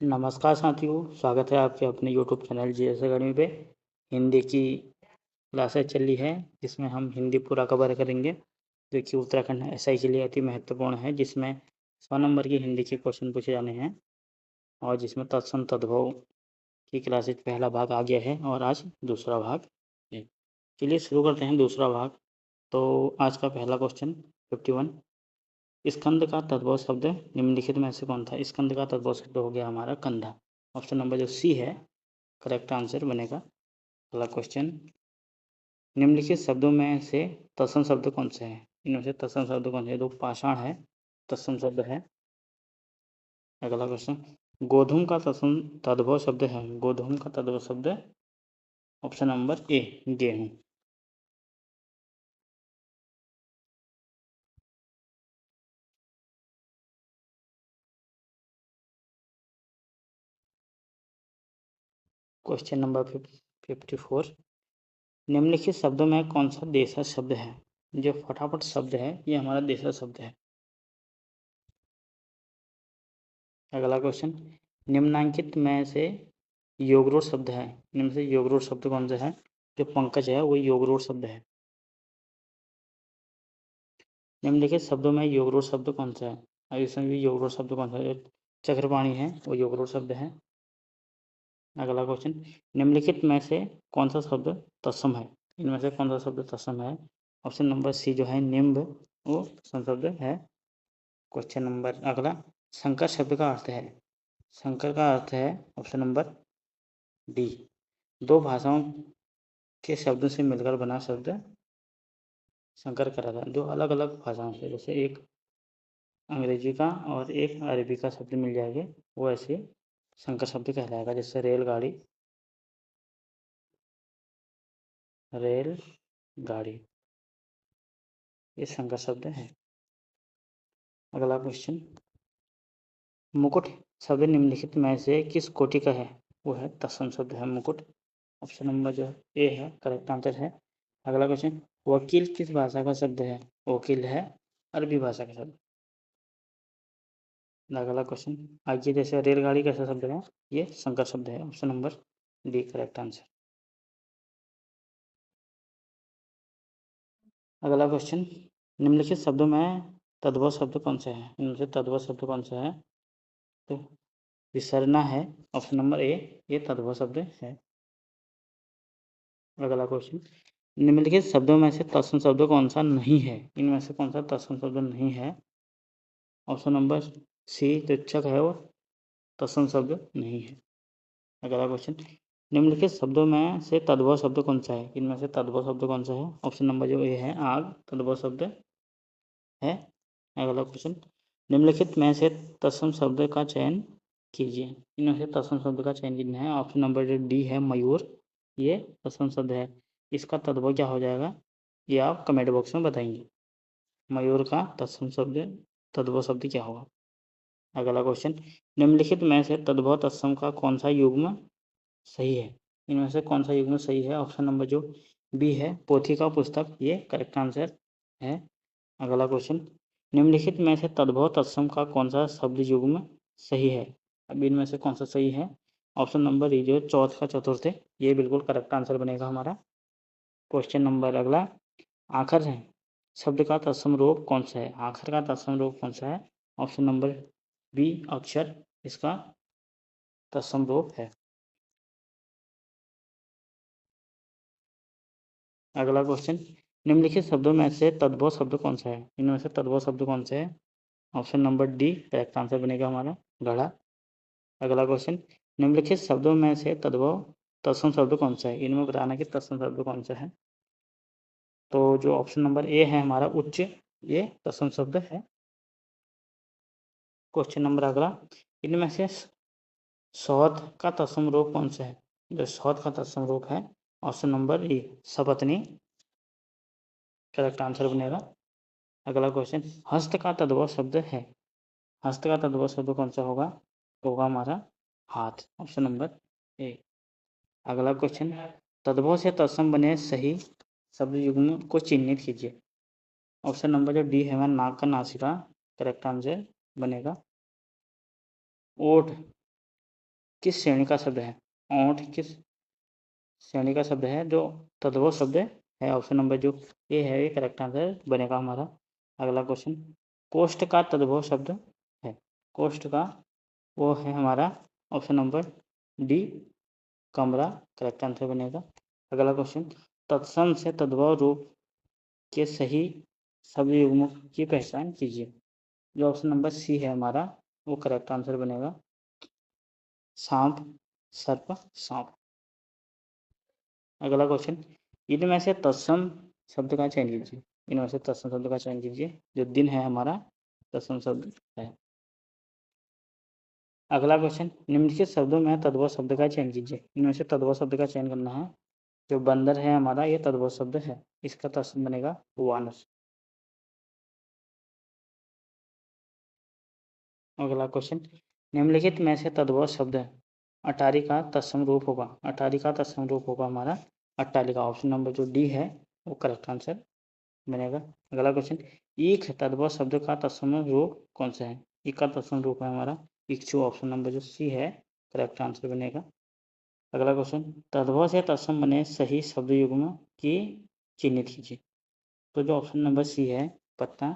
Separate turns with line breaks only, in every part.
नमस्कार साथियों, स्वागत है आपके अपने यूट्यूब चैनल जीएस अकेडमी पे। हिंदी की क्लासेस चल रही है जिसमें हम हिंदी पूरा कवर करेंगे, जो कि उत्तराखंड एसआई के लिए अति महत्वपूर्ण है, जिसमें 100 नंबर की हिंदी के क्वेश्चन पूछे जाने हैं और जिसमें तत्सम तद्भव की क्लासेज पहला भाग आ गया है और आज दूसरा भाग है। चलिए शुरू करते हैं दूसरा भाग। तो आज का पहला क्वेश्चन 51, स्कंद का तद्भव शब्द निम्नलिखित में से कौन था? स्कंद का तद्भव शब्द हो गया हमारा कंधा। ऑप्शन नंबर जो सी है करेक्ट आंसर बनेगा। अगला क्वेश्चन, निम्नलिखित शब्दों में से तत्सम शब्द कौन सा है? इनमें से तत्सम शब्द कौन से है? तो पाषाण है, तत्सम शब्द है। अगला क्वेश्चन, गोधूम का तत्सम तद्भव शब्द है। गोधूम का तद्भव शब्द ऑप्शन नंबर ए गेहूं। क्वेश्चन नंबर 54, निम्नलिखित शब्दों में कौन सा देशज शब्द है? जो फटाफट शब्द है ये हमारा देशज शब्द है। अगला क्वेश्चन, निम्नांकित में से योगरूढ़ शब्द है। इनमें से योगरूढ़ शब्द कौन सा है? जो पंकज है वो योगरूढ़ शब्द है। निम्नलिखित शब्दों में योगरूढ़ शब्द कौन सा है? और इसमें भी योगरूढ़ शब्द कौन सा है? चक्रपाणी है वो योगरूढ़ शब्द है। अगला क्वेश्चन, निम्नलिखित में से कौन सा शब्द तत्सम है? इनमें से कौन सा शब्द तत्सम है? ऑप्शन नंबर सी जो है निम्ब वो तत्सम शब्द है। क्वेश्चन नंबर अगला, संकर शब्द का अर्थ है। संकर का अर्थ है ऑप्शन नंबर डी, दो भाषाओं के शब्दों से मिलकर बना शब्द संकर करा था। दो अलग अलग भाषाओं से, जैसे एक अंग्रेजी का और एक अरबी का शब्द मिल जाएंगे, वो ऐसे संकर शब्द कहलाएगा। जैसे रेलगाड़ी, रेल गाड़ी ये संकर शब्द है। अगला क्वेश्चन, मुकुट शब्द निम्नलिखित में से किस कोटि का है? वो है तत्सम शब्द है मुकुट। ऑप्शन नंबर जो ए है करेक्ट आंसर है। अगला क्वेश्चन, वकील किस भाषा का शब्द है? वकील है अरबी भाषा का शब्द। अगला क्वेश्चन, आगे जैसे रेलगाड़ी कैसा शब्द है? ये संकर शब्द है। Option number D correct answer. अगला क्वेश्चन, निम्नलिखित शब्दों में तद्भव शब्द कौन सा है? इनमें से तद्भव शब्द कौन सा है? तो विसरना है ऑप्शन नंबर ए, ये तद्भव शब्द है। अगला क्वेश्चन, निम्नलिखित शब्दों में से तत्सम शब्द कौन सा नहीं है? इनमें से कौन सा तत्सम शब्द नहीं है? ऑप्शन नंबर सी तुच्छक है वो तत्सम शब्द नहीं है। अगला क्वेश्चन, निम्नलिखित शब्दों में से तद्भव शब्द कौन सा है? इनमें से तद्भव शब्द कौन सा है? ऑप्शन नंबर जो ए है आग तद्भव शब्द है। अगला क्वेश्चन, निम्नलिखित में से तत्सम शब्द का चयन कीजिए। इनमें से तत्सम शब्द का चयन कीजिए है। ऑप्शन नंबर जो डी है मयूर, ये तत्सम शब्द है। इसका तद्भव क्या हो जाएगा ये आप कमेंट बॉक्स में बताएंगे। मयूर का तत्सम शब्द तद्भव शब्द क्या होगा? अगला क्वेश्चन, निम्नलिखित में से तद्भव तत्सम का कौन सा युग्म सही है? इनमें से कौन सा युग्म सही है? ऑप्शन नंबर जो बी है पोथी का पुस्तक, ये करेक्ट आंसर है। अगला क्वेश्चन, निम्नलिखित में से तद्भव तत्सम का कौन सा शब्द युग्म सही है? अब इनमें से कौन सा सही है? ऑप्शन नंबर ई जो चौथ का चतुर्थ है, ये बिल्कुल करेक्ट आंसर बनेगा हमारा। क्वेश्चन नंबर अगला, आखर है शब्द का तत्सम रूप कौन सा है? आखर का तत्सम रूप कौन सा है? ऑप्शन नंबर बी अक्षर इसका तत्सम रूप है। अगला क्वेश्चन, निम्नलिखित शब्दों में से तद्भव शब्द कौन सा है? इनमें से तद्भव शब्द कौन सा है? Option number D correct answer बनेगा हमारा घड़ा। अगला क्वेश्चन, निम्नलिखित शब्दों में से तद्भव तत्सम शब्द कौन सा है? इनमें बताना कि तत्सम शब्द कौन सा है। तो जो ऑप्शन नंबर ए है हमारा उच्च, ये तत्सम शब्द है। क्वेश्चन नंबर अगला, इनमें से सौध का तत्सम रूप कौन सा है? जो सौध का तत्सम रूप है ऑप्शन नंबर ए सपत्नी करेक्ट आंसर बनेगा। अगला क्वेश्चन, हस्त का तद्भव शब्द है। हस्त का तद्भव शब्द कौन सा होगा? तो होगा हमारा हाथ, ऑप्शन नंबर ए। अगला क्वेश्चन, तद्भव से तत्सम बने सही शब्द युग्म को चिन्हित कीजिए। ऑप्शन नंबर जो डी है हमारा नाक का नासिका करेक्ट आंसर बनेगा। ओठ किस श्रेणी का शब्द है? ओंठ किस श्रेणी का शब्द है जो तद्भव शब्द है? ऑप्शन नंबर जो ए है ये करेक्ट आंसर बनेगा हमारा। अगला क्वेश्चन, कोष्ठ का तद्भव शब्द है। कोष्ठ का वो है हमारा ऑप्शन नंबर डी कमरा करेक्ट आंसर बनेगा। अगला क्वेश्चन, तत्सम से तद्भव रूप के सही शब्द युग्मों की पहचान कीजिए। जो ऑप्शन नंबर सी है हमारा वो करेक्ट आंसर बनेगा। सांप, सर्प, सांप। अगला क्वेश्चन, इनमें से तत्सम शब्द का चयन कीजिए। इनमें से तत्सम शब्द का चयन कीजिए। जो दिन है हमारा तत्सम शब्द है। अगला क्वेश्चन, निम्नलिखित शब्दों में तद्भव शब्द का चयन कीजिए। इनमें से तद्भव शब्द का चयन करना है। जो बंदर है हमारा ये तद्भव शब्द है, इसका तत्सम बनेगा वानर। अगला क्वेश्चन, निम्नलिखित में से तद्भव शब्द है अटारी का तत्सम रूप होगा। अटारी का तत्सम रूप होगा हमारा अट्टालिका। ऑप्शन नंबर जो डी है वो करेक्ट आंसर बनेगा। अगला क्वेश्चन, ईख तद्भव शब्द का तत्सम रूप कौन सा है? ईख का तत्सम रूप है हमारा इक्षु। ऑप्शन नंबर जो सी है करेक्ट आंसर बनेगा। अगला क्वेश्चन, तद्भव से तत्सम बने सही शब्द युग्म की चिन्हित कीजिए। तो जो ऑप्शन नंबर सी है पत्ता,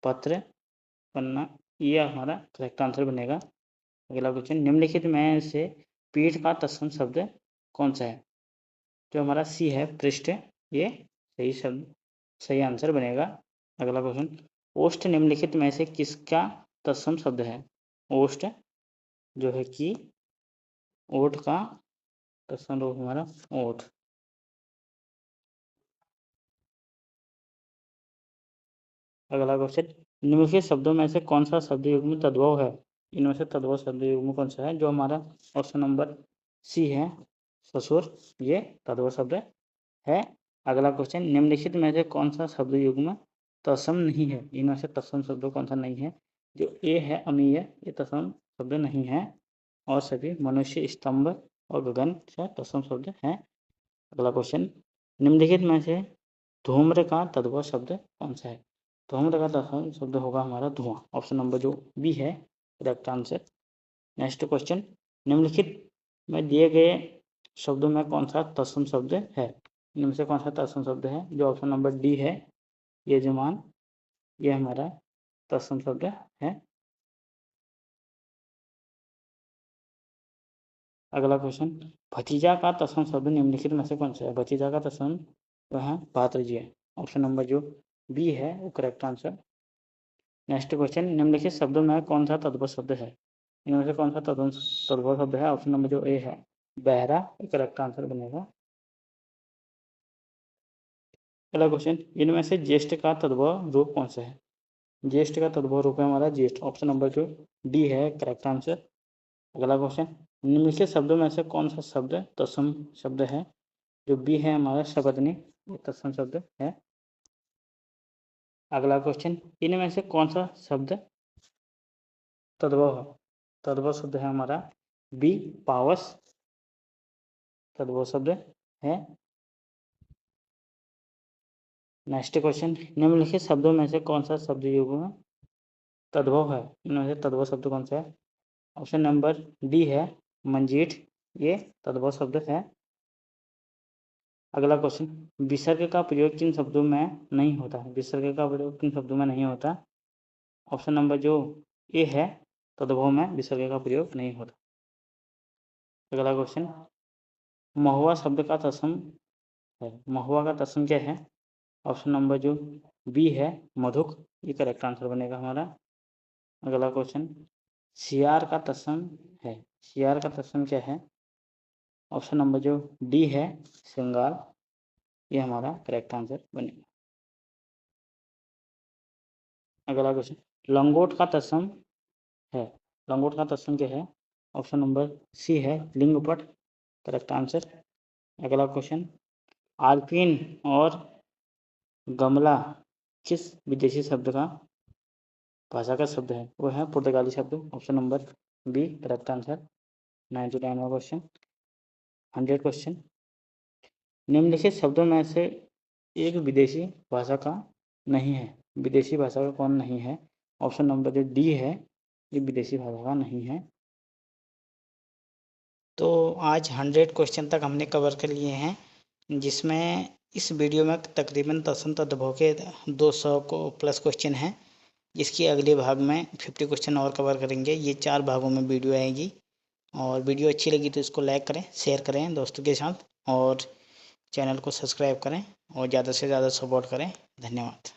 पत्र, पन्ना, ये हमारा करेक्ट आंसर बनेगा। अगला क्वेश्चन, निम्नलिखित में से पीठ का तत्सम शब्द कौन सा है? जो हमारा सी है पृष्ठ, ये सही शब्द सही आंसर बनेगा। अगला क्वेश्चन, ओष्ठ निम्नलिखित में से किसका तत्सम शब्द है? ओष्ठ जो है कि ओठ का तत्सम रूप हमारा ओठ। अगला क्वेश्चन, निम्नलिखित शब्दों में से कौन सा शब्द युग्म तद्भव है? इनमें से तद्भव शब्द युग्म कौन सा है? जो हमारा ऑप्शन नंबर सी है ससुर, ये तद्भव शब्द है। अगला क्वेश्चन, निम्नलिखित में से कौन सा शब्द युग्म तत्सम नहीं है? इनमें से तत्सम शब्द कौन सा नहीं है? जो ए है अमीय, ये तत्सम शब्द नहीं है और सभी मनुष्य, स्तंभ और गगन से तत्सम शब्द हैं। अगला क्वेश्चन, निम्नलिखित में से धूम्र का तद्भव शब्द कौन सा है? धूम्र का तत्सम शब्द होगा हमारा धुआं। ऑप्शन नंबर जो बी है करेक्ट आंसर। नेक्स्ट क्वेश्चन, निम्नलिखित में दिए गए शब्दों में कौन सा तत्सम शब्द है? इनमें से कौन सा तत्सम शब्द है? जो ऑप्शन नंबर डी है यजमान, ये हमारा तत्सम शब्द है। अगला क्वेश्चन, भतीजा का तत्सम शब्द निम्नलिखित में से कौन सा है? भतीजा का तत्सम जो है भातृजी है। ऑप्शन नंबर जो बी है वो करेक्ट आंसर। नेक्स्ट क्वेश्चन, निम्नलिखित शब्दों में कौन सा तद्भव शब्द है? इनमें से कौन सा तद्भव शब्द है? ऑप्शन नंबर जो ए है बहरा, करेक्ट आंसर बनेगा। अगला क्वेश्चन, इनमें से ज्येष्ठ का तद्भव रूप कौन सा है? ज्येष्ठ का तद्भव रूप है हमारा ज्येष्ठ। ऑप्शन नंबर जो डी है करेक्ट आंसर। अगला क्वेश्चन, निम्नलिखित शब्दों में से कौन सा शब्द तत्सम शब्द है? जो बी है हमारा सपत्नी, ये तत्सम शब्द है। अगला क्वेश्चन, इनमें से कौन सा शब्द तद्भव है? तद्भव शब्द है हमारा बी पावस, तद्भव शब्द है। नेक्स्ट क्वेश्चन, निम्नलिखित शब्दों में से कौन सा शब्द युग्म तद्भव है? इनमें से तद्भव शब्द कौन सा है? ऑप्शन नंबर डी है मंजीठ, ये तद्भव शब्द है। अगला क्वेश्चन, विसर्ग का प्रयोग किन शब्दों में नहीं होता है? विसर्ग का प्रयोग किन शब्दों में नहीं होता? ऑप्शन नंबर जो ए है तद्भव में विसर्ग का प्रयोग नहीं होता। अगला क्वेश्चन, महुआ शब्द का तत्सम है। महुआ का तत्सम क्या है? ऑप्शन नंबर जो बी है मधुक, ये करेक्ट आंसर बनेगा हमारा। अगला क्वेश्चन, सियार का तत्सम है। सियार का तत्सम क्या है? ऑप्शन नंबर जो डी है श्रृंगार, ये हमारा करेक्ट आंसर बनेगा। अगला क्वेश्चन, लंगोट का तत्सम है। लंगोट का तत्सम क्या है? ऑप्शन नंबर सी है लिंगपट, करेक्ट आंसर। अगला क्वेश्चन, आल्पिन और गमला किस विदेशी शब्द का भाषा का शब्द है? वो है पुर्तगाली शब्द। Option number B correct answer. 99वां क्वेश्चन, 100 क्वेश्चन, निम्नलिखित शब्दों में से एक विदेशी भाषा का नहीं है। विदेशी भाषा का कौन नहीं है? ऑप्शन नंबर जो डी है ये विदेशी भाषा का नहीं है। तो आज 100 क्वेश्चन तक हमने कवर कर लिए हैं, जिसमें इस वीडियो में तकरीबन तत्सम तद्भव के 200 को प्लस क्वेश्चन हैं, जिसकी अगले भाग में 50 क्वेश्चन और कवर करेंगे। ये 4 भागों में वीडियो आएगी। और वीडियो अच्छी लगी तो इसको लाइक करें, शेयर करें दोस्तों के साथ, और चैनल को सब्सक्राइब करें और ज़्यादा से ज़्यादा सपोर्ट करें। धन्यवाद।